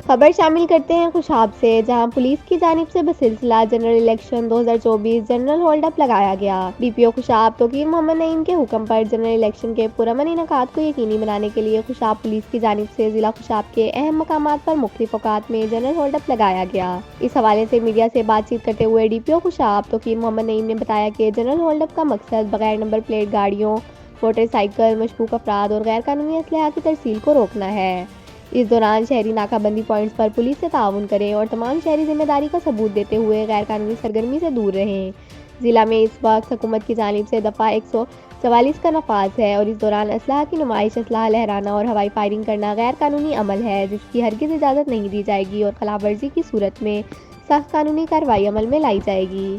خبر شامل کرتے ہیں خوشاب سے، جہاں پولیس کی جانب سے بسلسلہ جنرل الیکشن 2024 جنرل ہولڈ اپ لگایا گیا۔ ڈی پی او خوشاب توقیر محمد نعیم کے حکم پر جنرل الیکشن کے پرامن انعقاد کو یقینی بنانے کے لیے خوشاب پولیس کی جانب سے ضلع خوشاب کے اہم مقامات پر مختلف اوقات میں جنرل ہولڈ اپ لگایا گیا۔ اس حوالے سے میڈیا سے بات چیت کرتے ہوئے ڈی پی او خوشاب توقیر محمد نعیم نے بتایا کہ جنرل ہولڈ اپ کا مقصد بغیر نمبر پلیٹ گاڑیوں، موٹر سائیکل، مشکوک افراد اور غیر قانونی اسلحہ کی ترسیل کو روکنا ہے۔ اس دوران شہری ناکہ بندی پوائنٹس پر پولیس سے تعاون کریں اور تمام شہری ذمہ داری کا ثبوت دیتے ہوئے غیر قانونی سرگرمی سے دور رہیں۔ ضلع میں اس وقت حکومت کی جانب سے دفعہ 144 کا نفاذ ہے اور اس دوران اسلحہ کی نمائش، اسلحہ لہرانا اور ہوائی فائرنگ کرنا غیر قانونی عمل ہے، جس کی ہرگز اجازت نہیں دی جائے گی اور خلاف ورزی کی صورت میں سخت قانونی کارروائی عمل میں لائی جائے گی۔